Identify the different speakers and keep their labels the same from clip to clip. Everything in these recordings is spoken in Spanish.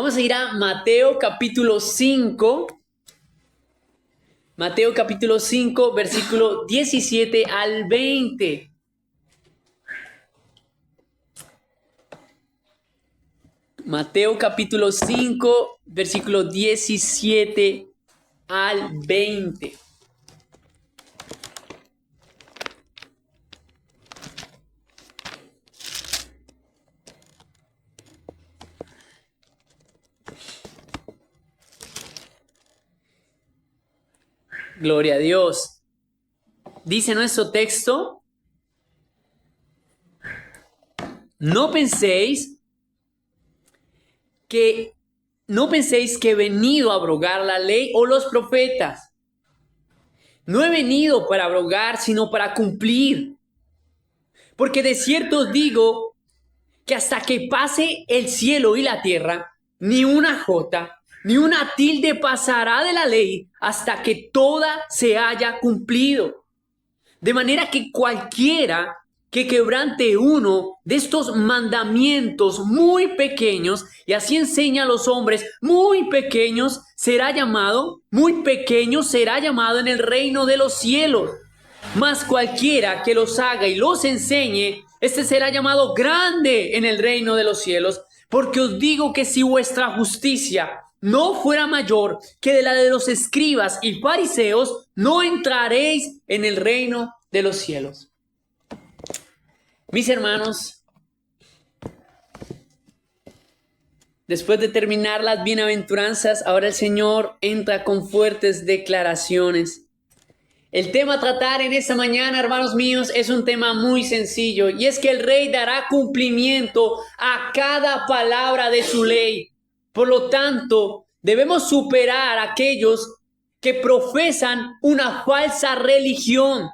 Speaker 1: Vamos a ir a Mateo capítulo 5. Mateo capítulo 5, versículo 17 al 20. Mateo capítulo 5, versículo 17 al 20. Gloria a Dios. Dice nuestro texto: no penséis que he venido a abrogar la ley o los profetas. No he venido para abrogar, sino para cumplir. Porque de cierto os digo que hasta que pase el cielo y la tierra, ni una jota, ni una tilde pasará de la ley hasta que toda se haya cumplido. De manera que cualquiera que quebrante uno de estos mandamientos muy pequeños, y así enseña a los hombres muy pequeños, muy pequeño será llamado en el reino de los cielos. Mas cualquiera que los haga y los enseñe, este será llamado grande en el reino de los cielos. Porque os digo que si vuestra justicia no fuera mayor que de la de los escribas y fariseos, no entraréis en el reino de los cielos. Mis hermanos, después de terminar las bienaventuranzas, ahora el Señor entra con fuertes declaraciones. El tema a tratar en esta mañana, hermanos míos, es un tema muy sencillo, y es que el Rey dará cumplimiento a cada palabra de su ley. Por lo tanto, debemos superar a aquellos que profesan una falsa religión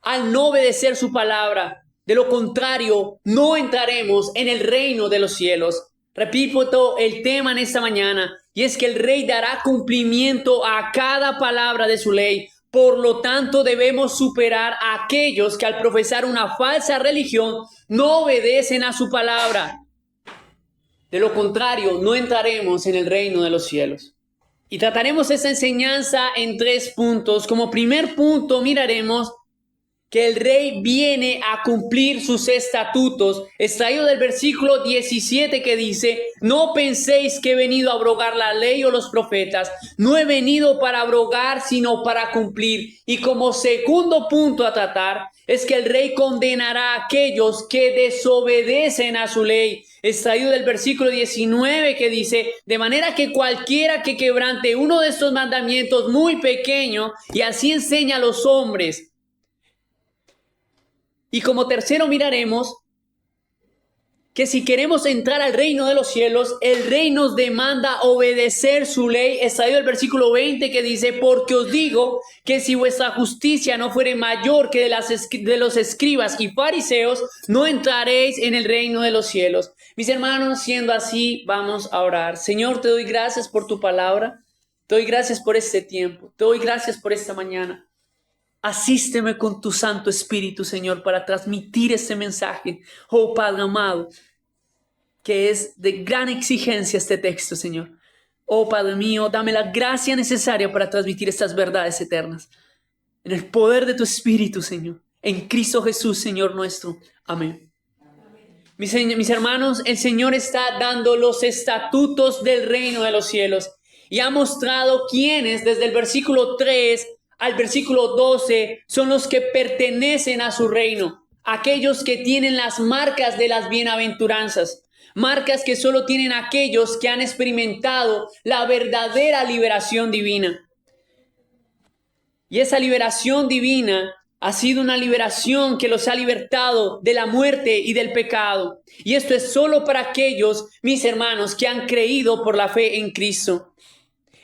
Speaker 1: al no obedecer su palabra. De lo contrario, no entraremos en el reino de los cielos. Repito el tema en esta mañana, y es que el Rey dará cumplimiento a cada palabra de su ley. Por lo tanto, debemos superar a aquellos que al profesar una falsa religión no obedecen a su palabra. De lo contrario, no entraremos en el reino de los cielos. Y trataremos esta enseñanza en 3 puntos. Como primer punto, miraremos que el Rey viene a cumplir sus estatutos, extraído del versículo 17 que dice: no penséis que he venido a abrogar la ley o los profetas. No he venido para abrogar, sino para cumplir. Y como segundo punto a tratar, es que el Rey condenará a aquellos que desobedecen a su ley, extraído del versículo 19 que dice: de manera que cualquiera que quebrante uno de estos mandamientos muy pequeño, y así enseña a los hombres. Y como tercero miraremos que si queremos entrar al reino de los cielos, el Rey nos demanda obedecer su ley. Extraído del versículo 20 que dice: porque os digo que si vuestra justicia no fuere mayor que de los escribas y fariseos, no entraréis en el reino de los cielos. Mis hermanos, siendo así, vamos a orar. Señor, te doy gracias por tu palabra. Te doy gracias por este tiempo. Te doy gracias por esta mañana. Asísteme con tu Santo Espíritu, Señor, para transmitir este mensaje. Oh Padre amado, que es de gran exigencia este texto, Señor. Oh Padre mío, dame la gracia necesaria para transmitir estas verdades eternas. En el poder de tu Espíritu, Señor. En Cristo Jesús, Señor nuestro. Amén. Mis hermanos, el Señor está dando los estatutos del reino de los cielos. Y ha mostrado quiénes, desde el versículo 3 al versículo 12, son los que pertenecen a su reino. Aquellos que tienen las marcas de las bienaventuranzas. Marcas que solo tienen aquellos que han experimentado la verdadera liberación divina. Y esa liberación divina ha sido una liberación que los ha libertado de la muerte y del pecado. Y esto es solo para aquellos, mis hermanos, que han creído por la fe en Cristo.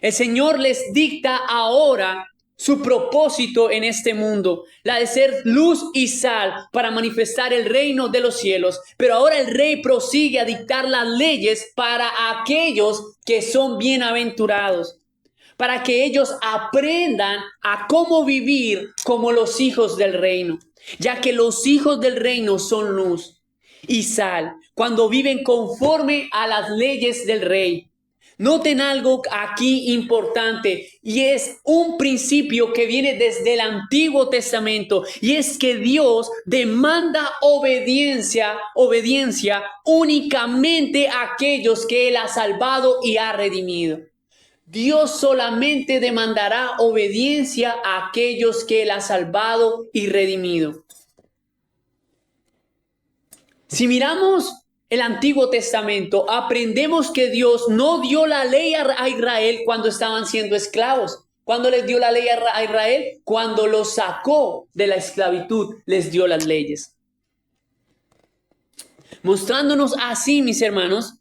Speaker 1: El Señor les dicta ahora su propósito en este mundo, la de ser luz y sal para manifestar el reino de los cielos. Pero ahora el Rey prosigue a dictar las leyes para aquellos que son bienaventurados, para que ellos aprendan a cómo vivir como los hijos del reino, ya que los hijos del reino son luz y sal cuando viven conforme a las leyes del Rey. Noten algo aquí importante y es un principio que viene desde el Antiguo Testamento y es que Dios demanda obediencia únicamente a aquellos que Él ha salvado y ha redimido. Dios solamente demandará obediencia a aquellos que Él ha salvado y redimido. Si miramos el Antiguo Testamento, aprendemos que Dios no dio la ley a Israel cuando estaban siendo esclavos. ¿Cuándo les dio la ley a Israel? Cuando los sacó de la esclavitud, les dio las leyes. Mostrándonos así, mis hermanos,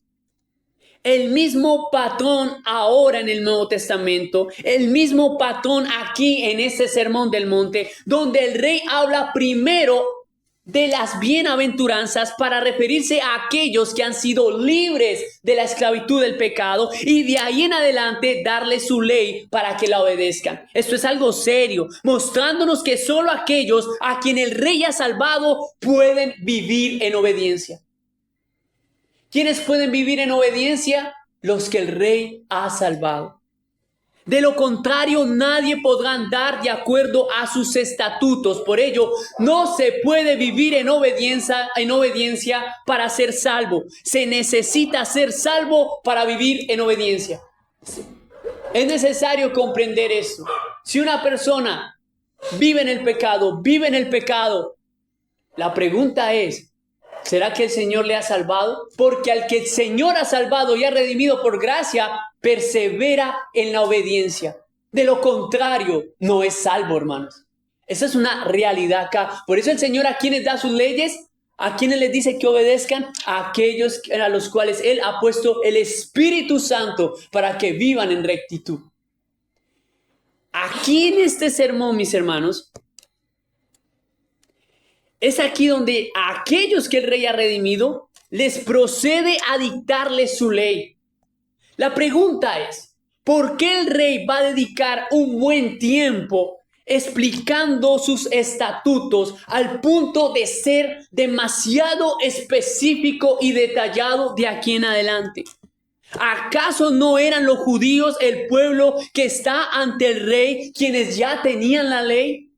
Speaker 1: el mismo patrón ahora en el Nuevo Testamento, el mismo patrón aquí en este Sermón del Monte, donde el rey habla primero de las bienaventuranzas para referirse a aquellos que han sido libres de la esclavitud del pecado y de ahí en adelante darles su ley para que la obedezcan. Esto es algo serio, mostrándonos que solo aquellos a quien el rey ha salvado pueden vivir en obediencia. ¿Quiénes pueden vivir en obediencia? Los que el rey ha salvado. De lo contrario, nadie podrá andar de acuerdo a sus estatutos. Por ello, no se puede vivir en obediencia para ser salvo. Se necesita ser salvo para vivir en obediencia. Es necesario comprender esto. Si una persona vive en el pecado, la pregunta es, ¿será que el Señor le ha salvado? Porque al que el Señor ha salvado y ha redimido por gracia, persevera en la obediencia. De lo contrario, no es salvo, hermanos. Esa es una realidad acá. Por eso el Señor a quienes da sus leyes, a quienes les dice que obedezcan, a aquellos a los cuales Él ha puesto el Espíritu Santo para que vivan en rectitud. Aquí en este sermón, mis hermanos, es aquí donde a aquellos que el rey ha redimido les procede a dictarles su ley. La pregunta es, ¿por qué el rey va a dedicar un buen tiempo explicando sus estatutos al punto de ser demasiado específico y detallado de aquí en adelante? ¿Acaso no eran los judíos el pueblo que está ante el rey quienes ya tenían la ley?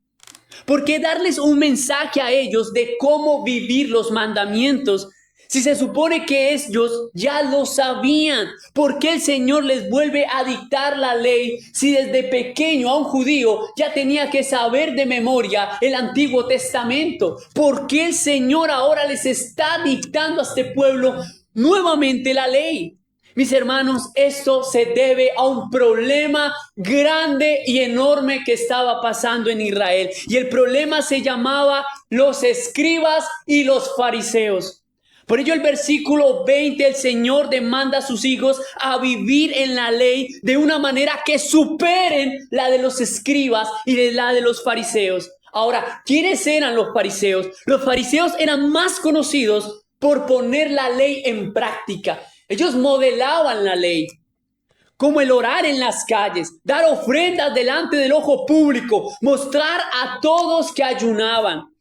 Speaker 1: ¿Por qué darles un mensaje a ellos de cómo vivir los mandamientos si se supone que ellos ya lo sabían? ¿Por qué el Señor les vuelve a dictar la ley si desde pequeño a un judío ya tenía que saber de memoria el Antiguo Testamento? ¿Por qué el Señor ahora les está dictando a este pueblo nuevamente la ley? Mis hermanos, esto se debe a un problema grande y enorme que estaba pasando en Israel. Y el problema se llamaba los escribas y los fariseos. Por ello el versículo 20, el Señor demanda a sus hijos a vivir en la ley de una manera que superen la de los escribas y de la de los fariseos. Ahora, ¿quiénes eran los fariseos? Los fariseos eran más conocidos por poner la ley en práctica. Ellos modelaban la ley, como el orar en las calles, dar ofrendas delante del ojo público, mostrar a todos que ayunaban.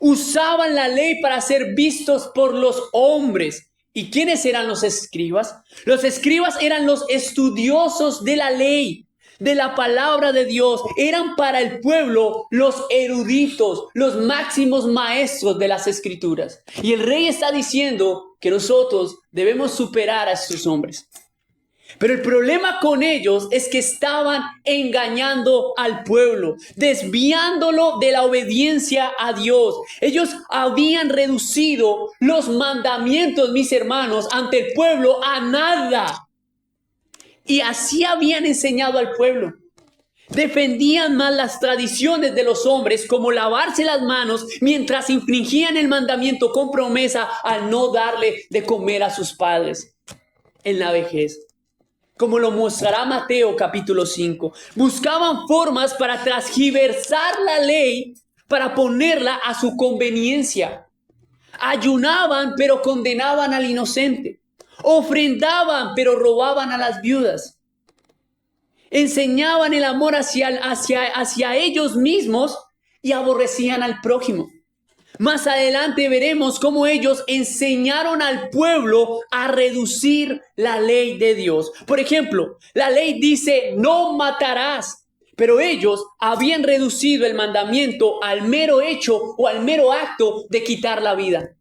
Speaker 1: Usaban la ley para ser vistos por los hombres. ¿Y quiénes eran los escribas? Los escribas eran los estudiosos de la ley, de la palabra de Dios. Eran para el pueblo los eruditos, los máximos maestros de las escrituras. Y el rey está diciendo que nosotros debemos superar a estos hombres. Pero el problema con ellos es que estaban engañando al pueblo, desviándolo de la obediencia a Dios. Ellos habían reducido los mandamientos, mis hermanos, ante el pueblo a nada. Y así habían enseñado al pueblo. Defendían más las tradiciones de los hombres, como lavarse las manos, mientras infringían el mandamiento con promesa al no darle de comer a sus padres en la vejez. Como lo mostrará Mateo capítulo 5. Buscaban formas para transgiversar la ley, para ponerla a su conveniencia. Ayunaban, pero condenaban al inocente. Ofrendaban, pero robaban a las viudas. Enseñaban el amor hacia ellos mismos y aborrecían al prójimo. Más adelante veremos cómo ellos enseñaron al pueblo a reducir la ley de Dios. Por ejemplo, la ley dice, no matarás. Pero ellos habían reducido el mandamiento al mero hecho o al mero acto de quitar la vida,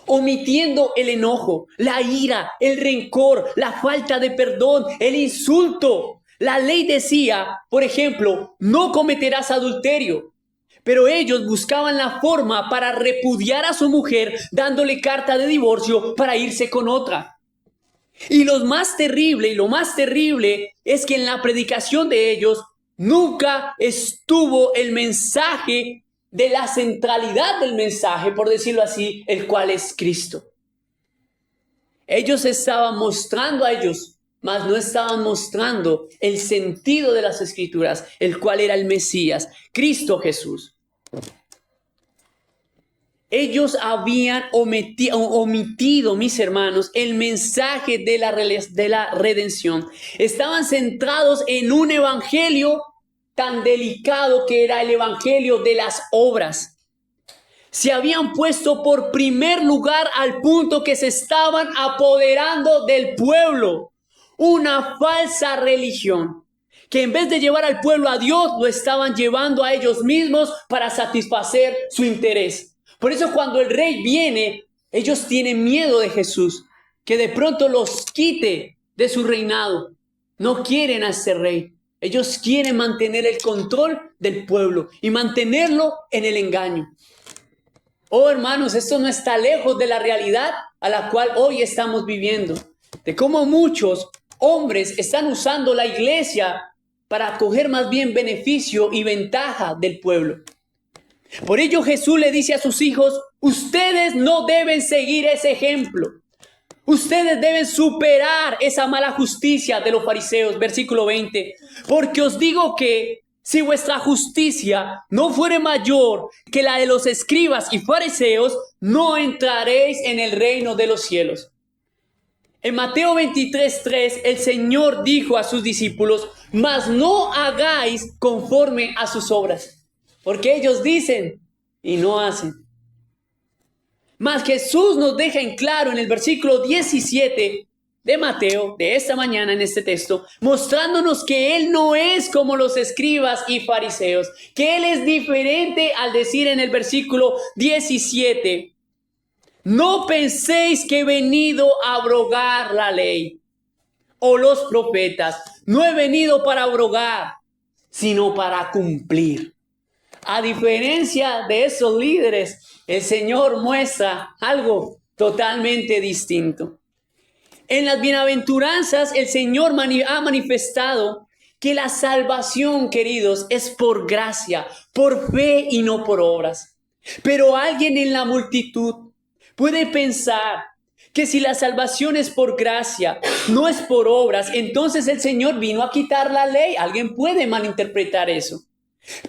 Speaker 1: omitiendo el enojo, la ira, el rencor, la falta de perdón, el insulto. La ley decía, por ejemplo, no cometerás adulterio. Pero ellos buscaban la forma para repudiar a su mujer, dándole carta de divorcio para irse con otra. Y lo más terrible es que en la predicación de ellos nunca estuvo el mensaje de la centralidad del mensaje, por decirlo así, el cual es Cristo. Ellos estaban mostrando a ellos, mas no estaban mostrando el sentido de las Escrituras, el cual era el Mesías, Cristo Jesús. Ellos habían omitido, mis hermanos, el mensaje de la redención. Estaban centrados en un evangelio tan delicado que era el evangelio de las obras. Se habían puesto por primer lugar al punto que se estaban apoderando del pueblo. Una falsa religión que en vez de llevar al pueblo a Dios, lo estaban llevando a ellos mismos para satisfacer su interés. Por eso cuando el rey viene, ellos tienen miedo de Jesús, que de pronto los quite de su reinado. No quieren a ese rey. Ellos quieren mantener el control del pueblo y mantenerlo en el engaño. Oh, hermanos, esto no está lejos de la realidad a la cual hoy estamos viviendo. De cómo muchos hombres están usando la iglesia para coger más bien beneficio y ventaja del pueblo. Por ello Jesús le dice a sus hijos, ustedes no deben seguir ese ejemplo. Ustedes deben superar esa mala justicia de los fariseos. Versículo 20. Porque os digo que si vuestra justicia no fuere mayor que la de los escribas y fariseos, no entraréis en el reino de los cielos. En Mateo 23:3, el Señor dijo a sus discípulos, mas no hagáis conforme a sus obras. Porque ellos dicen y no hacen. Mas Jesús nos deja en claro en el versículo 17 de Mateo, de esta mañana en este texto, mostrándonos que Él no es como los escribas y fariseos, que Él es diferente al decir en el versículo 17, no penséis que he venido a abrogar la ley o los profetas. No he venido para abrogar, sino para cumplir. A diferencia de esos líderes, el Señor muestra algo totalmente distinto. En las bienaventuranzas, el Señor ha manifestado que la salvación, queridos, es por gracia, por fe y no por obras. Pero alguien en la multitud puede pensar que si la salvación es por gracia, no es por obras, entonces el Señor vino a quitar la ley. Alguien puede malinterpretar eso.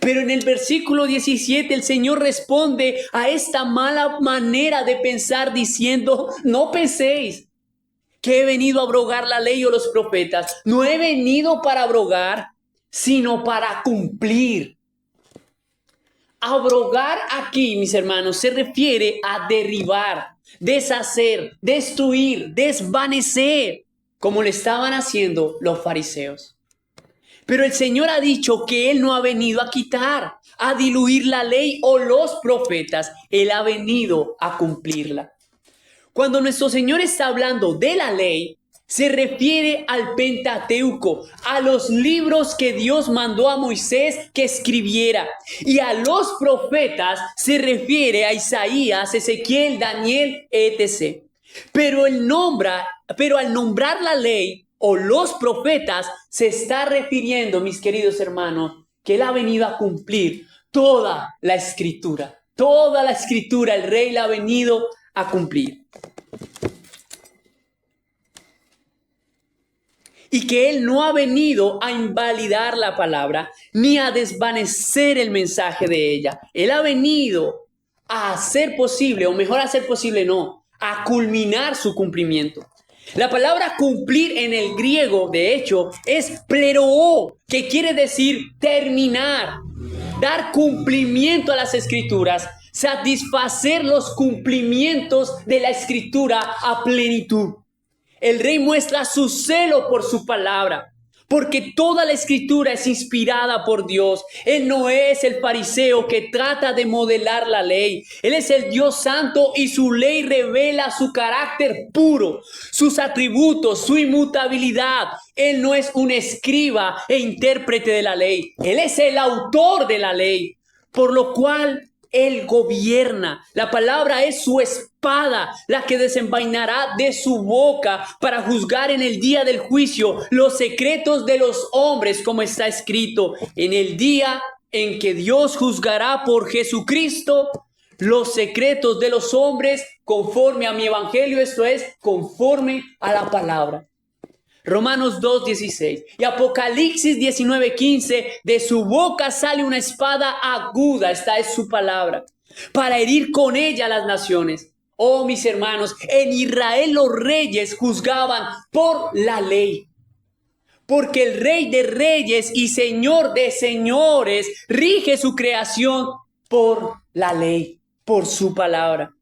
Speaker 1: Pero en el versículo 17 el Señor responde a esta mala manera de pensar diciendo, no penséis que he venido a abrogar la ley o los profetas. No he venido para abrogar, sino para cumplir. Abrogar aquí, mis hermanos, se refiere a derribar, deshacer, destruir, desvanecer, como le estaban haciendo los fariseos. Pero el Señor ha dicho que Él no ha venido a quitar, a diluir la ley o los profetas. Él ha venido a cumplirla. Cuando nuestro Señor está hablando de la ley, se refiere al Pentateuco, a los libros que Dios mandó a Moisés que escribiera. Y a los profetas se refiere a Isaías, Ezequiel, Daniel, etc. Pero al nombrar la ley o los profetas, se está refiriendo, mis queridos hermanos, que Él ha venido a cumplir toda la escritura. Toda la escritura, el Rey la ha venido a cumplir. Y que Él no ha venido a invalidar la palabra, ni a desvanecer el mensaje de ella. Él ha venido a hacer posible, o mejor hacer posible no, a culminar su cumplimiento. La palabra cumplir en el griego, de hecho, es pleroo, que quiere decir terminar, dar cumplimiento a las escrituras, satisfacer los cumplimientos de la Escritura a plenitud. El rey muestra su celo por su palabra, porque toda la Escritura es inspirada por Dios. Él no es el fariseo que trata de modelar la ley. Él es el Dios santo y su ley revela su carácter puro, sus atributos, su inmutabilidad. Él no es un escriba e intérprete de la ley. Él es el autor de la ley, por lo cual Él gobierna. La palabra es su espada, la que desenvainará de su boca para juzgar en el día del juicio los secretos de los hombres, como está escrito. En el día en que Dios juzgará por Jesucristo los secretos de los hombres conforme a mi evangelio, esto es, conforme a la palabra. Romanos 2:16 y Apocalipsis 19:15, de su boca sale una espada aguda, esta es su palabra, para herir con ella a las naciones. Oh, mis hermanos, en Israel los reyes juzgaban por la ley, porque el Rey de reyes y Señor de señores rige su creación por la ley, por su palabra.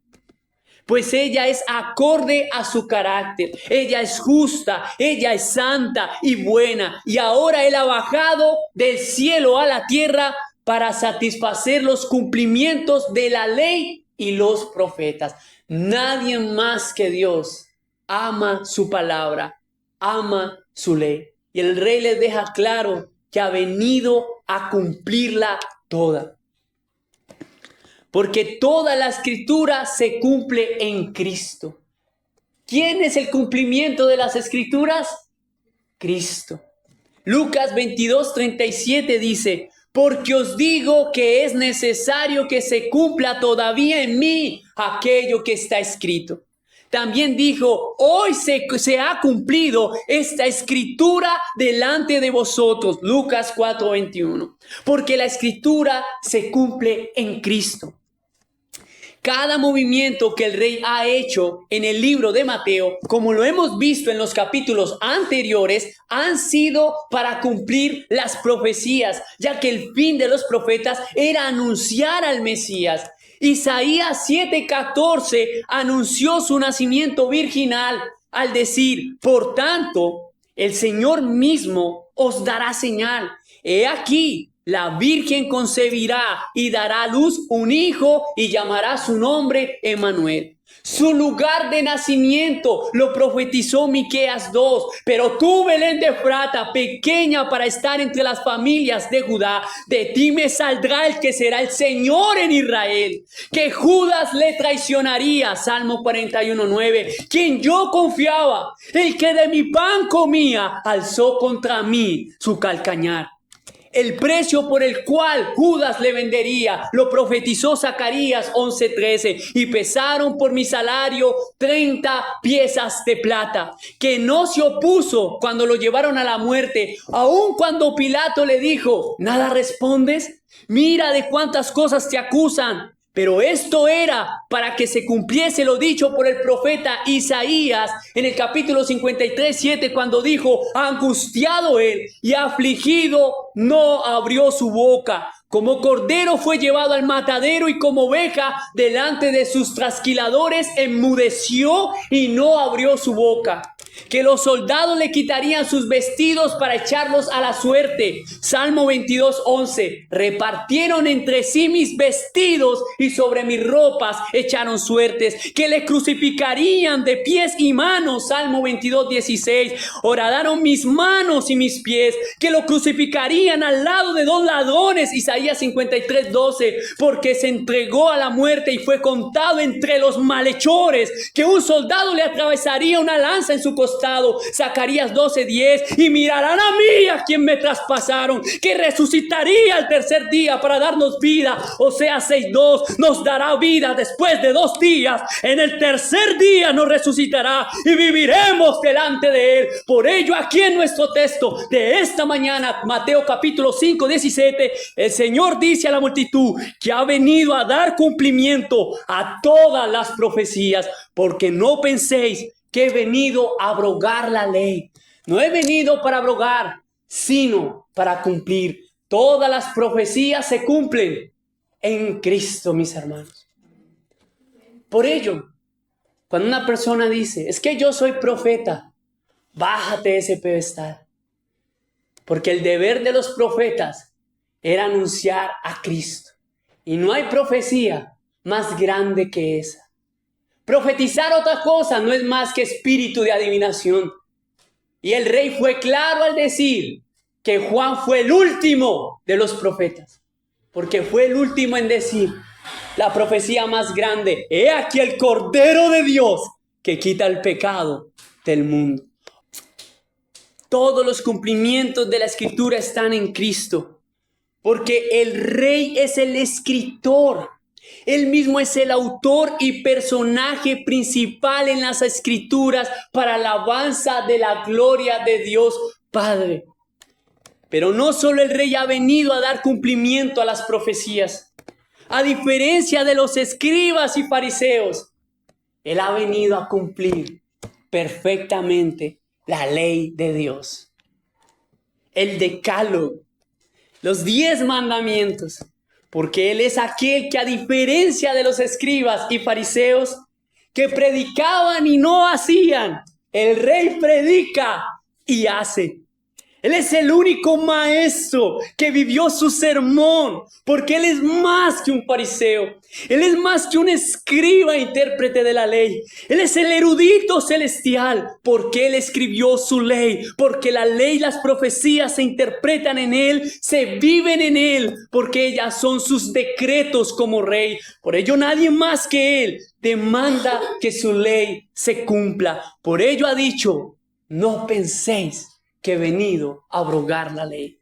Speaker 1: Pues ella es acorde a su carácter, ella es justa, ella es santa y buena. Y ahora Él ha bajado del cielo a la tierra para satisfacer los cumplimientos de la ley y los profetas. Nadie más que Dios ama su palabra, ama su ley. Y el rey les deja claro que ha venido a cumplirla toda. Porque toda la Escritura se cumple en Cristo. ¿Quién es el cumplimiento de las Escrituras? Cristo. Lucas 22:37 dice, porque os digo que es necesario que se cumpla todavía en mí aquello que está escrito. También dijo, hoy se ha cumplido esta escritura delante de vosotros. Lucas 4:21. Porque la Escritura se cumple en Cristo. Cada movimiento que el rey ha hecho en el libro de Mateo, como lo hemos visto en los capítulos anteriores, han sido para cumplir las profecías, ya que el fin de los profetas era anunciar al Mesías. Isaías 7:14 anunció su nacimiento virginal al decir, por tanto, el Señor mismo os dará señal. He aquí, la Virgen concebirá y dará a luz un hijo y llamará su nombre Emmanuel. Su lugar de nacimiento lo profetizó Miqueas 2. Pero tú, Belén de Efrata, pequeña para estar entre las familias de Judá, de ti me saldrá el que será el Señor en Israel. Que Judas le traicionaría, Salmo 41:9. Quien yo confiaba, el que de mi pan comía, alzó contra mí su calcañar. El precio por el cual Judas le vendería, lo profetizó Zacarías 11:13. Y pesaron por mi salario 30 piezas de plata. Que no se opuso cuando lo llevaron a la muerte. Aun cuando Pilato le dijo, ¿nada respondes? Mira de cuántas cosas te acusan. Pero esto era para que se cumpliese lo dicho por el profeta Isaías en el capítulo 53:7, cuando dijo, angustiado él y afligido no abrió su boca. Como cordero fue llevado al matadero y como oveja delante de sus trasquiladores enmudeció y no abrió su boca. Que los soldados le quitarían sus vestidos para echarlos a la suerte. Salmo 22:11. Repartieron entre sí mis vestidos y sobre mis ropas echaron suertes. Que le crucificarían de pies y manos. Salmo 22:16. Horadaron mis manos y mis pies. Que lo crucificarían al lado de dos ladrones. Isaías 53:12. Porque se entregó a la muerte y fue contado entre los malhechores. Que un soldado le atravesaría una lanza en su costado. Zacarías 12:10. Y mirarán a mí, a quien me traspasaron, que resucitaría el tercer día para darnos vida. Oseas 6:2. Nos dará vida después de 2 días. En el tercer día nos resucitará y viviremos delante de él. Por ello, aquí en nuestro texto de esta mañana, Mateo capítulo 5:17, el Señor dice a la multitud que ha venido a dar cumplimiento a todas las profecías, porque no penséis que he venido a abrogar la ley. No he venido para abrogar, sino para cumplir. Todas las profecías se cumplen en Cristo, mis hermanos. Por ello, cuando una persona dice, es que yo soy profeta, bájate de ese pedestal. Porque el deber de los profetas era anunciar a Cristo. Y no hay profecía más grande que esa. Profetizar otra cosa no es más que espíritu de adivinación. Y el rey fue claro al decir que Juan fue el último de los profetas. Porque fue el último en decir la profecía más grande. He aquí el Cordero de Dios que quita el pecado del mundo. Todos los cumplimientos de la Escritura están en Cristo. Porque el rey es el escritor. Él mismo es el autor y personaje principal en las Escrituras para la alabanza de la gloria de Dios Padre. Pero no solo el rey ha venido a dar cumplimiento a las profecías. A diferencia de los escribas y fariseos, él ha venido a cumplir perfectamente la ley de Dios. El decálogo, los 10 mandamientos. Porque él es aquel que, a diferencia de los escribas y fariseos que predicaban y no hacían, el rey predica y hace. Él es el único maestro que vivió su sermón, porque él es más que un fariseo. Él es más que un escriba e intérprete de la ley. Él es el erudito celestial, porque él escribió su ley, porque la ley y las profecías se interpretan en él, se viven en él, porque ellas son sus decretos como rey. Por ello nadie más que él demanda que su ley se cumpla. Por ello ha dicho, no penséis que he venido a abrogar la ley.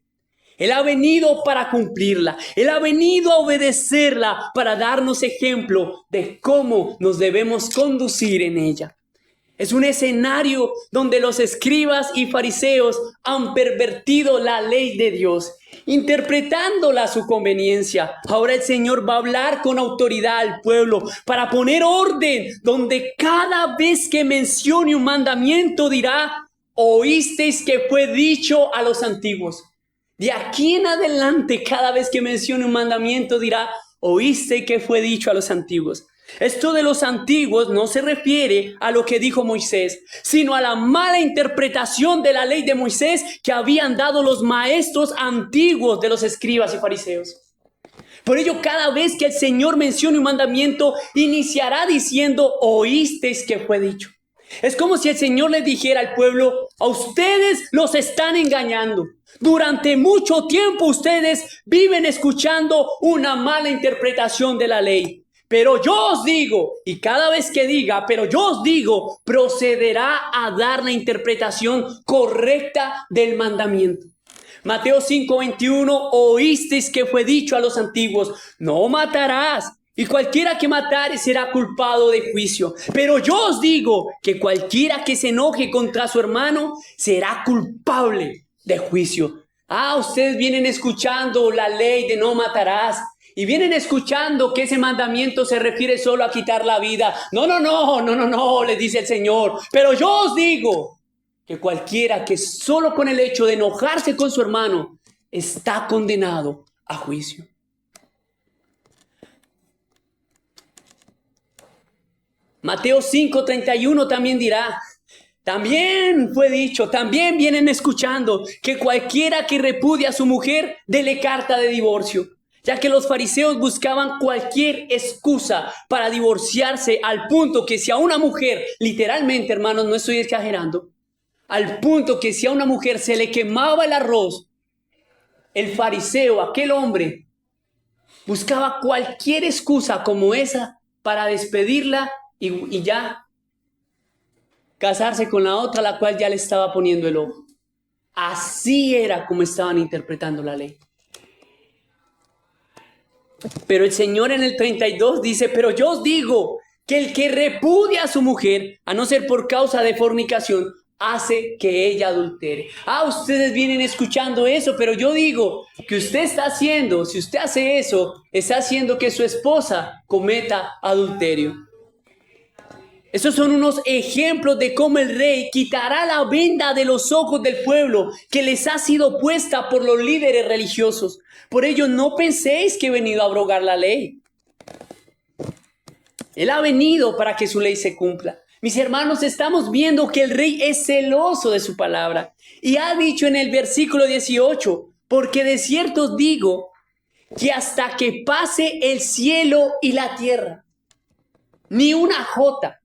Speaker 1: Él ha venido para cumplirla. Él ha venido a obedecerla para darnos ejemplo de cómo nos debemos conducir en ella. Es un escenario donde los escribas y fariseos han pervertido la ley de Dios, interpretándola a su conveniencia. Ahora el Señor va a hablar con autoridad al pueblo para poner orden, donde cada vez que mencione un mandamiento dirá, oísteis que fue dicho a los antiguos. De aquí en adelante, cada vez que mencione un mandamiento dirá, oíste que fue dicho a los antiguos. Esto de los antiguos no se refiere a lo que dijo Moisés, sino a la mala interpretación de la ley de Moisés que habían dado los maestros antiguos de los escribas y fariseos. Por ello, cada vez que el Señor mencione un mandamiento, iniciará diciendo, oísteis que fue dicho. Es como si el Señor les dijera al pueblo, a ustedes los están engañando. Durante mucho tiempo ustedes viven escuchando una mala interpretación de la ley. Pero yo os digo, y cada vez que diga, pero yo os digo, procederá a dar la interpretación correcta del mandamiento. Mateo 5:21, oísteis que fue dicho a los antiguos, no matarás. Y cualquiera que matare será culpado de juicio. Pero yo os digo que cualquiera que se enoje contra su hermano será culpable de juicio. Ustedes vienen escuchando la ley de no matarás. Y vienen escuchando que ese mandamiento se refiere solo a quitar la vida. No, les dice el Señor. Pero yo os digo que cualquiera que solo con el hecho de enojarse con su hermano está condenado a juicio. Mateo 5:31 también dirá, también fue dicho, también vienen escuchando que cualquiera que repudia a su mujer, dele carta de divorcio. Ya que los fariseos buscaban cualquier excusa para divorciarse, al punto que si a una mujer, literalmente hermanos, no estoy exagerando, al punto que si a una mujer se le quemaba el arroz, el fariseo, aquel hombre, buscaba cualquier excusa como esa para despedirla y ya casarse con la otra, la cual ya le estaba poniendo el ojo. Así era como estaban interpretando la ley. Pero el Señor en el 32 dice, pero yo os digo que el que repudia a su mujer, a no ser por causa de fornicación, hace que ella adultere. Ustedes vienen escuchando eso, pero yo digo que usted está haciendo, si usted hace eso, está haciendo que su esposa cometa adulterio. Esos son unos ejemplos de cómo el rey quitará la venda de los ojos del pueblo que les ha sido puesta por los líderes religiosos. Por ello, no penséis que he venido a abrogar la ley. Él ha venido para que su ley se cumpla. Mis hermanos, estamos viendo que el rey es celoso de su palabra. Y ha dicho en el versículo 18, porque de cierto os digo que hasta que pase el cielo y la tierra, ni una jota,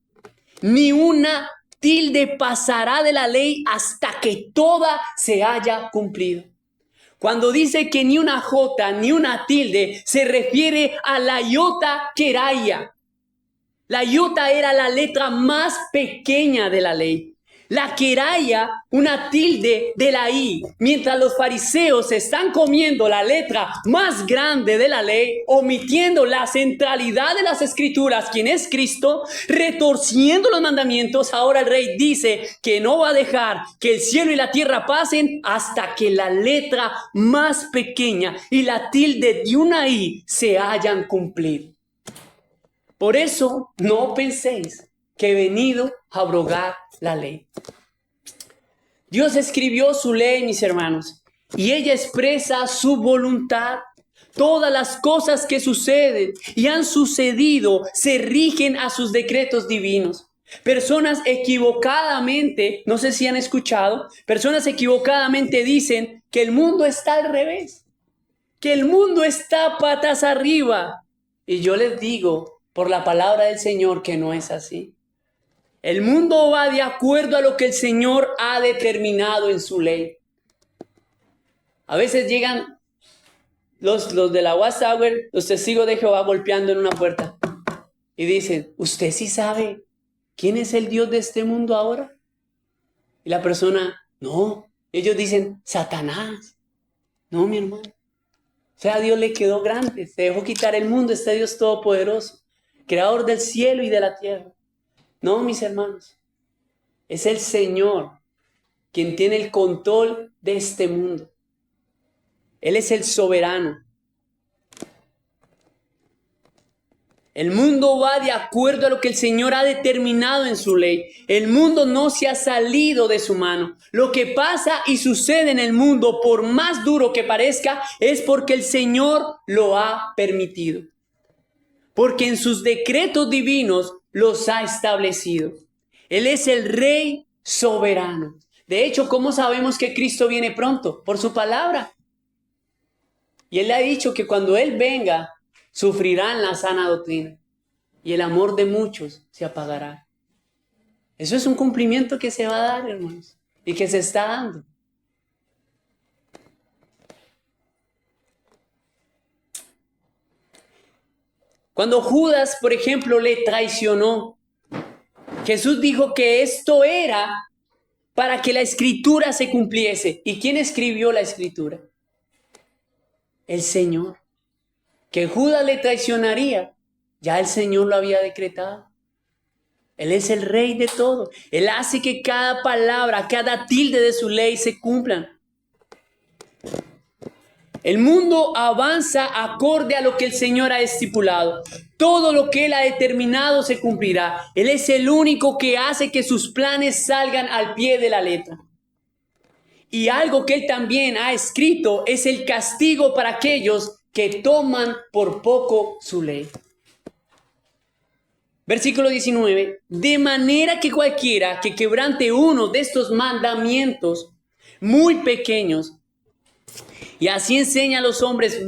Speaker 1: ni una tilde pasará de la ley hasta que toda se haya cumplido. Cuando dice que ni una jota ni una tilde, se refiere a la iota queraya. La iota era la letra más pequeña de la ley. La queraya, una tilde de la I. Mientras los fariseos están comiendo la letra más grande de la ley, omitiendo la centralidad de las escrituras, quien es Cristo, retorciendo los mandamientos, ahora el rey dice que no va a dejar que el cielo y la tierra pasen hasta que la letra más pequeña y la tilde de una I se hayan cumplido. Por eso no penséis que he venido a abrogar la ley. Dios escribió su ley, mis hermanos, y ella expresa su voluntad. Todas las cosas que suceden y han sucedido se rigen a sus decretos divinos. Personas equivocadamente, no sé si han escuchado, personas equivocadamente dicen que el mundo está al revés, que el mundo está patas arriba. Y yo les digo, por la palabra del Señor, que no es así. El mundo va de acuerdo a lo que el Señor ha determinado en su ley. A veces llegan los de la Watchtower, los testigos de Jehová, golpeando en una puerta y dicen, ¿usted sí sabe quién es el Dios de este mundo ahora? Y la persona, no. Ellos dicen, Satanás. No, mi hermano. O sea, a Dios le quedó grande, se dejó quitar el mundo, este Dios todopoderoso, creador del cielo y de la tierra. No, mis hermanos, es el Señor quien tiene el control de este mundo. Él es el soberano. El mundo va de acuerdo a lo que el Señor ha determinado en su ley. El mundo no se ha salido de su mano. Lo que pasa y sucede en el mundo, por más duro que parezca, es porque el Señor lo ha permitido. Porque en sus decretos divinos los ha establecido. Él es el Rey soberano. De hecho, ¿cómo sabemos que Cristo viene pronto? Por su palabra. Y Él le ha dicho que cuando Él venga, sufrirán la sana doctrina. Y el amor de muchos se apagará. Eso es un cumplimiento que se va a dar, hermanos. Y que se está dando. Cuando Judas, por ejemplo, le traicionó, Jesús dijo que esto era para que la escritura se cumpliese. ¿Y quién escribió la escritura? El Señor. Que Judas le traicionaría, ya el Señor lo había decretado. Él es el Rey de todo. Él hace que cada palabra, cada tilde de su ley se cumplan. El mundo avanza acorde a lo que el Señor ha estipulado. Todo lo que Él ha determinado se cumplirá. Él es el único que hace que sus planes salgan al pie de la letra. Y algo que Él también ha escrito es el castigo para aquellos que toman por poco su ley. Versículo 19. De manera que cualquiera que quebrante uno de estos mandamientos muy pequeños, y así enseña a los hombres,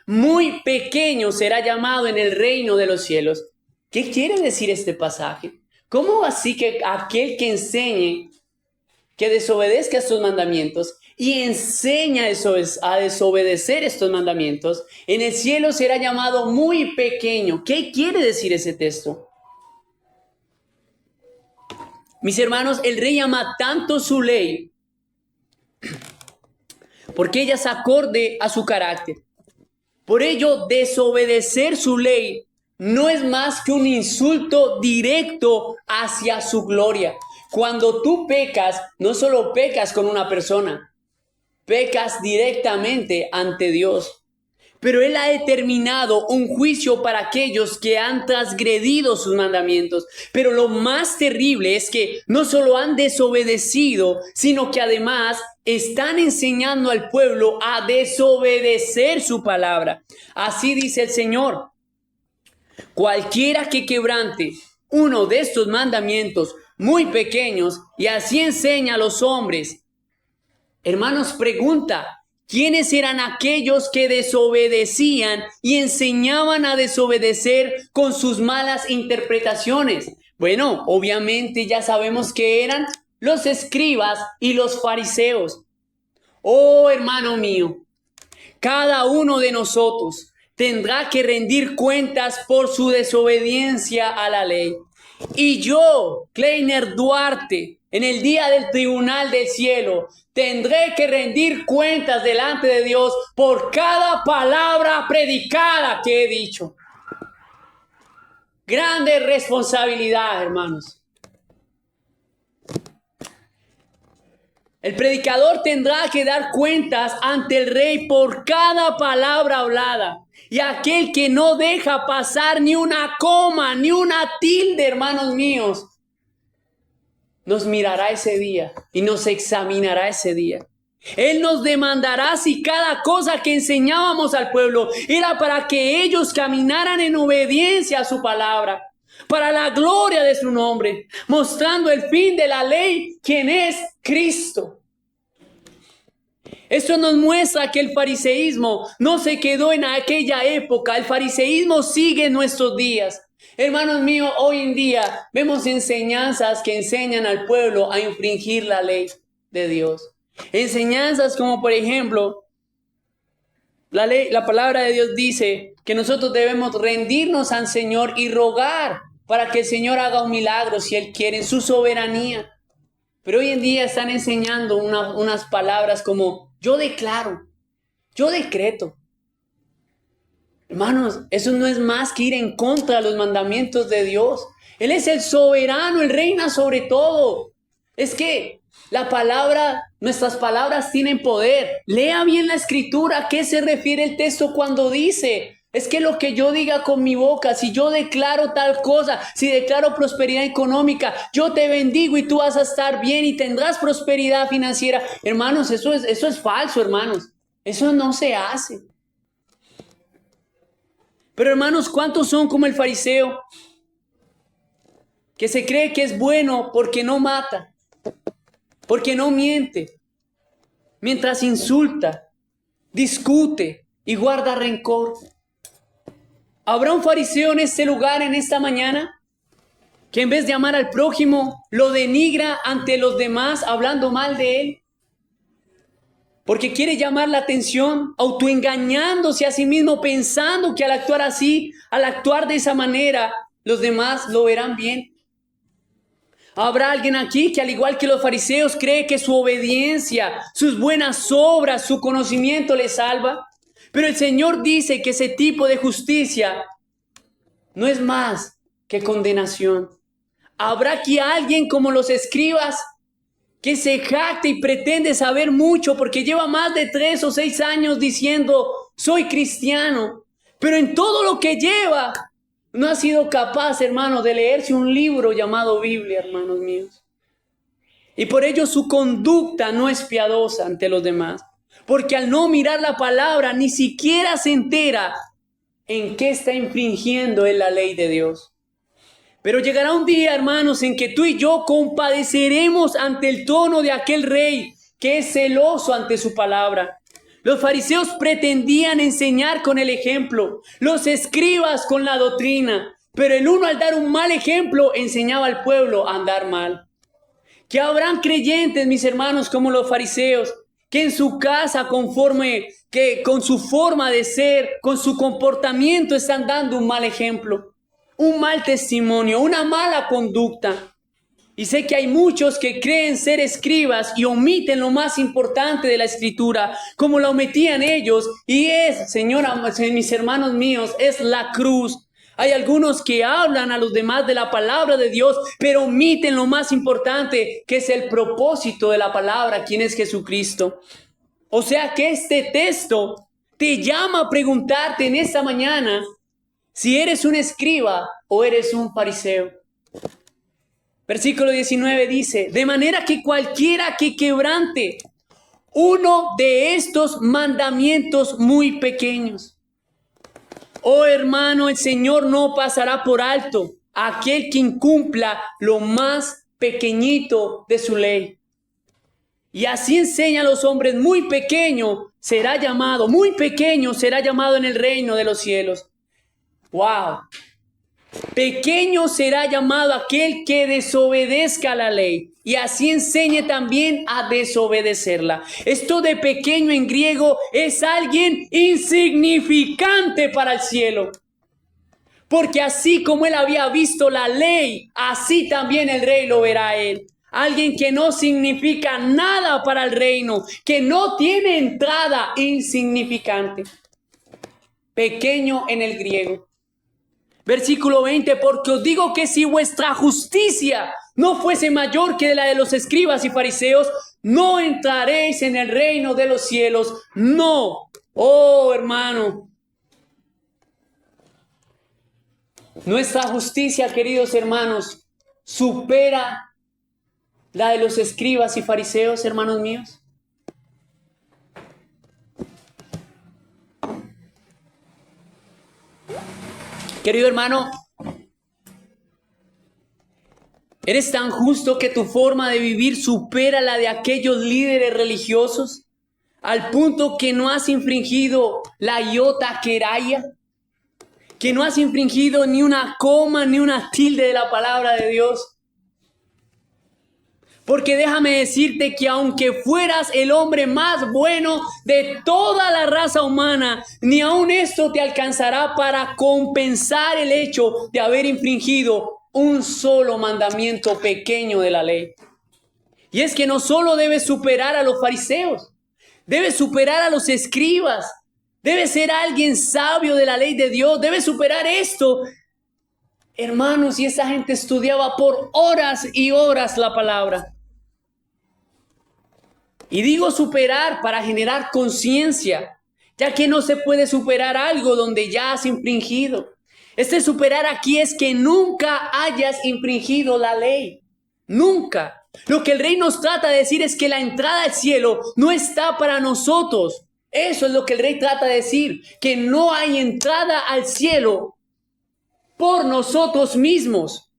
Speaker 1: muy pequeño será llamado en el reino de los cielos. ¿Qué quiere decir este pasaje? ¿Cómo así que aquel que enseñe, que desobedezca estos mandamientos y enseña a desobedecer estos mandamientos, en el cielo será llamado muy pequeño? ¿Qué quiere decir ese texto? Mis hermanos, el rey ama tanto su ley porque ella es acorde a su carácter. Por ello, desobedecer su ley no es más que un insulto directo hacia su gloria. Cuando tú pecas, no solo pecas con una persona, pecas directamente ante Dios. Pero Él ha determinado un juicio para aquellos que han transgredido sus mandamientos. Pero lo más terrible es que no solo han desobedecido, sino que además están enseñando al pueblo a desobedecer su palabra. Así dice el Señor. Cualquiera que quebrante uno de estos mandamientos muy pequeños y así enseña a los hombres. Hermanos, pregunta, ¿quiénes eran aquellos que desobedecían y enseñaban a desobedecer con sus malas interpretaciones? Bueno, obviamente ya sabemos que eran los escribas y los fariseos. Oh, hermano mío, cada uno de nosotros tendrá que rendir cuentas por su desobediencia a la ley. Y yo, Kleiner Duarte, en el día del tribunal del cielo, tendré que rendir cuentas delante de Dios por cada palabra predicada que he dicho. Grande responsabilidad, hermanos. El predicador tendrá que dar cuentas ante el rey por cada palabra hablada. Y aquel que no deja pasar ni una coma, ni una tilde, hermanos míos, nos mirará ese día y nos examinará ese día. Él nos demandará si cada cosa que enseñábamos al pueblo era para que ellos caminaran en obediencia a su palabra, para la gloria de su nombre, mostrando el fin de la ley, quien es Cristo. Esto nos muestra que el fariseísmo no se quedó en aquella época. El fariseísmo sigue en nuestros días. Hermanos míos, hoy en día vemos enseñanzas que enseñan al pueblo a infringir la ley de Dios. Enseñanzas como, por ejemplo, la palabra de Dios dice que nosotros debemos rendirnos al Señor y rogar para que el Señor haga un milagro si Él quiere en su soberanía. Pero hoy en día están enseñando unas palabras como yo declaro, yo decreto. Hermanos, eso no es más que ir en contra de los mandamientos de Dios. Él es el soberano, Él reina sobre todo. Es que la palabra, nuestras palabras tienen poder. Lea bien la escritura. ¿A qué se refiere el texto cuando dice? Es que lo que yo diga con mi boca, si yo declaro tal cosa, si declaro prosperidad económica, yo te bendigo y tú vas a estar bien y tendrás prosperidad financiera. Hermanos, eso es falso, hermanos. Eso no se hace. Pero hermanos, ¿cuántos son como el fariseo? Que se cree que es bueno porque no mata, porque no miente, mientras insulta, discute y guarda rencor. ¿Habrá un fariseo en este lugar, en esta mañana, que en vez de amar al prójimo, lo denigra ante los demás, hablando mal de él? Porque quiere llamar la atención, autoengañándose a sí mismo, pensando que al actuar así, al actuar de esa manera, los demás lo verán bien. ¿Habrá alguien aquí que, al igual que los fariseos, cree que su obediencia, sus buenas obras, su conocimiento le salva? Pero el Señor dice que ese tipo de justicia no es más que condenación. ¿Habrá aquí alguien como los escribas que se jacta y pretende saber mucho porque lleva más de 3 o 6 años diciendo soy cristiano, pero en todo lo que lleva no ha sido capaz, hermano, de leerse un libro llamado Biblia, hermanos míos? Y por ello su conducta no es piadosa ante los demás. Porque al no mirar la palabra, ni siquiera se entera en qué está infringiendo en la ley de Dios. Pero llegará un día, hermanos, en que tú y yo compadeceremos ante el trono de aquel rey que es celoso ante su palabra. Los fariseos pretendían enseñar con el ejemplo, los escribas con la doctrina, pero el uno al dar un mal ejemplo enseñaba al pueblo a andar mal. Que habrán creyentes, mis hermanos, como los fariseos, que en su casa, que con su forma de ser, con su comportamiento, están dando un mal ejemplo, un mal testimonio, una mala conducta. Y sé que hay muchos que creen ser escribas y omiten lo más importante de la escritura, como lo omitían ellos, y mis hermanos míos, es la cruz. Hay algunos que hablan a los demás de la palabra de Dios, pero omiten lo más importante, que es el propósito de la palabra, quien es Jesucristo. O sea que este texto te llama a preguntarte en esta mañana si eres un escriba o eres un fariseo. Versículo 19 dice, de manera que cualquiera que quebrante uno de estos mandamientos muy pequeños. Oh hermano, el Señor no pasará por alto a aquel que incumpla lo más pequeñito de su ley. Y así enseña a los hombres, muy pequeño será llamado en el reino de los cielos. ¡Wow! Pequeño será llamado aquel que desobedezca la ley y así enseñe también a desobedecerla. Esto de pequeño en griego es alguien insignificante para el cielo. Porque así como él había visto la ley, así también el rey lo verá a él. Alguien que no significa nada para el reino, que no tiene entrada, insignificante. Pequeño en el griego. Versículo 20, porque os digo que si vuestra justicia no fuese mayor que la de los escribas y fariseos, no entraréis en el reino de los cielos. No, oh hermano. Nuestra justicia, queridos hermanos, supera la de los escribas y fariseos, hermanos míos. Querido hermano, ¿eres tan justo que tu forma de vivir supera la de aquellos líderes religiosos? Al punto que no has infringido la iota queraya, que no has infringido ni una coma ni una tilde de la palabra de Dios. Porque déjame decirte que aunque fueras el hombre más bueno de toda la raza humana, ni aun esto te alcanzará para compensar el hecho de haber infringido un solo mandamiento pequeño de la ley. Y es que no solo debes superar a los fariseos, debes superar a los escribas, debes ser alguien sabio de la ley de Dios, debes superar esto. Hermanos, y esa gente estudiaba por horas y horas la palabra. Y digo superar para generar conciencia, ya que no se puede superar algo donde ya has infringido. Este superar aquí es que nunca hayas infringido la ley. Nunca. Lo que el rey nos trata de decir es que la entrada al cielo no está para nosotros. Eso es lo que el rey trata de decir, que no hay entrada al cielo por nosotros mismos.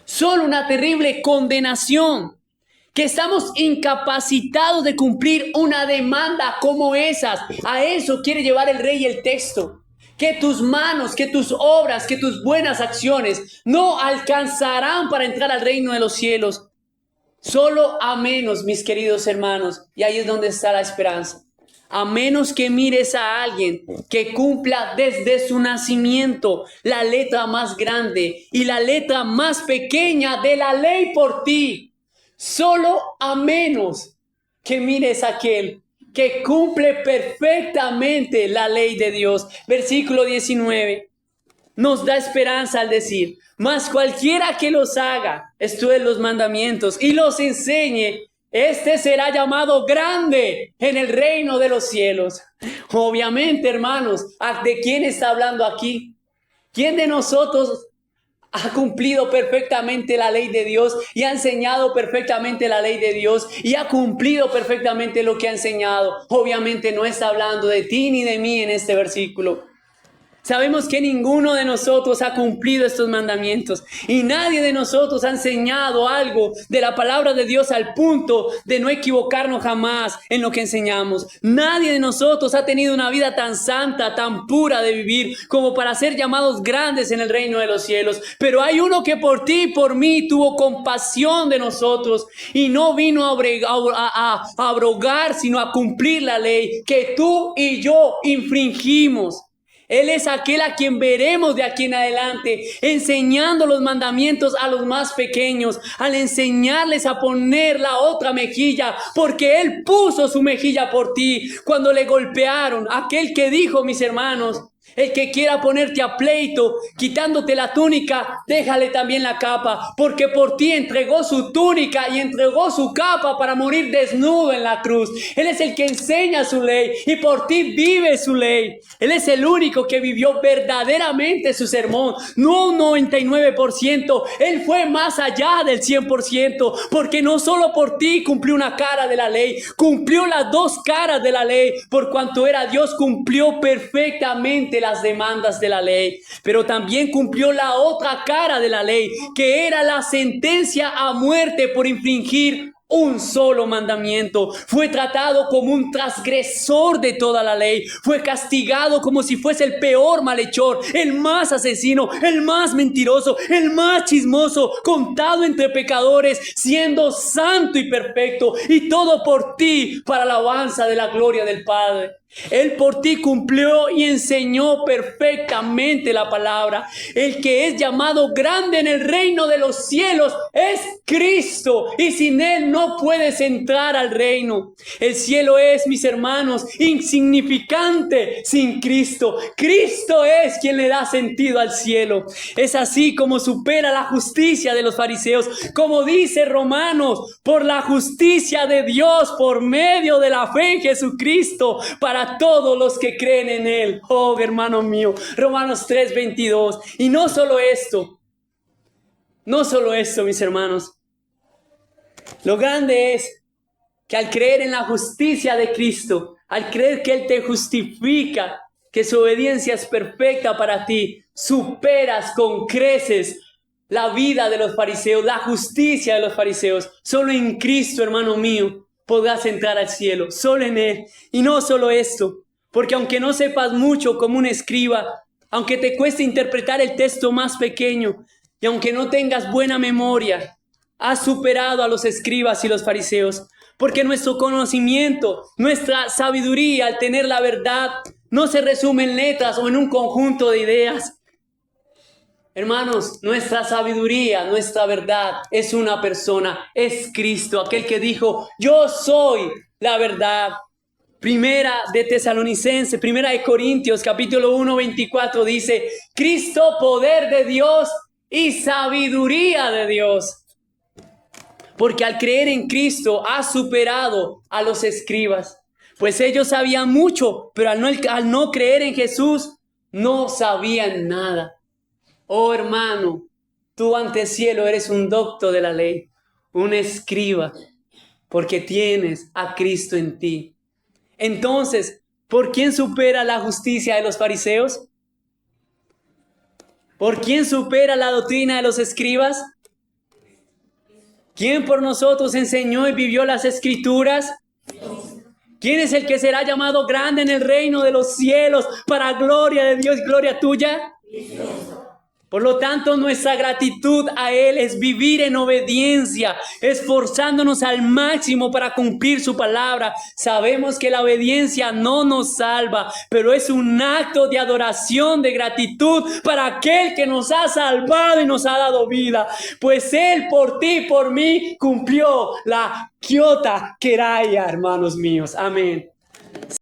Speaker 1: Solo una terrible condenación. Que estamos incapacitados de cumplir una demanda como esas. A eso quiere llevar el rey el texto. Que tus manos, que tus obras, que tus buenas acciones no alcanzarán para entrar al reino de los cielos. Solo a menos, mis queridos hermanos, y ahí es donde está la esperanza. A menos que mires a alguien que cumpla desde su nacimiento la letra más grande y la letra más pequeña de la ley por ti. Solo a menos que mires a aquel que cumple perfectamente la ley de Dios. Versículo 19 nos da esperanza al decir, mas cualquiera que los haga, estudie los mandamientos y los enseñe, este será llamado grande en el reino de los cielos. Obviamente, hermanos, ¿de quién está hablando aquí? ¿Quién de nosotros ha cumplido perfectamente la ley de Dios y ha enseñado perfectamente la ley de Dios y ha cumplido perfectamente lo que ha enseñado? Obviamente no está hablando de ti ni de mí en este versículo. Sabemos que ninguno de nosotros ha cumplido estos mandamientos y nadie de nosotros ha enseñado algo de la palabra de Dios al punto de no equivocarnos jamás en lo que enseñamos. Nadie de nosotros ha tenido una vida tan santa, tan pura de vivir como para ser llamados grandes en el reino de los cielos. Pero hay uno que por ti y por mí tuvo compasión de nosotros y no vino a abrogar, sino a cumplir la ley que tú y yo infringimos. Él es aquel a quien veremos de aquí en adelante, enseñando los mandamientos a los más pequeños, al enseñarles a poner la otra mejilla, porque Él puso su mejilla por ti cuando le golpearon. Aquel que dijo, mis hermanos, el que quiera ponerte a pleito, quitándote la túnica, déjale también la capa, porque por ti entregó su túnica y entregó su capa para morir desnudo en la cruz. Él es el que enseña su ley y por ti vive su ley. Él es el único que vivió verdaderamente su sermón, no un 99%. Él fue más allá del 100%, porque no solo por ti cumplió una cara de la ley, cumplió las dos caras de la ley. Por cuanto era Dios, cumplió perfectamente solamente las demandas de la ley, pero también cumplió la otra cara de la ley, que era la sentencia a muerte por infringir un solo mandamiento. Fue tratado como un transgresor de toda la ley. Fue castigado como si fuese el peor malhechor, el más asesino, el más mentiroso, el más chismoso, contado entre pecadores, siendo santo y perfecto, y todo por ti, para alabanza de la gloria del Padre. Él por ti cumplió y enseñó perfectamente la palabra. El que es llamado grande en el reino de los cielos es Cristo, y sin Él no puedes entrar al reino. El cielo es, mis hermanos, insignificante sin Cristo. Cristo es quien le da sentido al cielo. Es así como supera la justicia de los fariseos, como dice Romanos, por la justicia de Dios por medio de la fe en Jesucristo para todos los que creen en Él. Oh, hermano mío, Romanos 3:22. Y no solo esto, mis hermanos. Lo grande es que al creer en la justicia de Cristo, al creer que Él te justifica, que su obediencia es perfecta para ti, superas con creces la vida de los fariseos, la justicia de los fariseos. Solo en Cristo, hermano mío, podrás entrar al cielo, solo en Él. Y no solo esto, porque aunque no sepas mucho como un escriba, aunque te cueste interpretar el texto más pequeño, y aunque no tengas buena memoria, has superado a los escribas y los fariseos, porque nuestro conocimiento, nuestra sabiduría al tener la verdad, no se resume en letras o en un conjunto de ideas. Hermanos, nuestra sabiduría, nuestra verdad es una persona, es Cristo, aquel que dijo, yo soy la verdad. Primera de Corintios, capítulo 1, 24 dice, Cristo, poder de Dios y sabiduría de Dios. Porque al creer en Cristo ha superado a los escribas, pues ellos sabían mucho, pero al no creer en Jesús, no sabían nada. Oh hermano, tú ante el cielo eres un doctor de la ley, un escriba, porque tienes a Cristo en ti. Entonces, ¿por quién supera la justicia de los fariseos? ¿Por quién supera la doctrina de los escribas? ¿Quién por nosotros enseñó y vivió las escrituras? ¿Quién es el que será llamado grande en el reino de los cielos para gloria de Dios y gloria tuya? Por lo tanto, nuestra gratitud a Él es vivir en obediencia, esforzándonos al máximo para cumplir su palabra. Sabemos que la obediencia no nos salva, pero es un acto de adoración, de gratitud para aquel que nos ha salvado y nos ha dado vida. Pues Él por ti y por mí cumplió la Kiota Keraya, hermanos míos. Amén.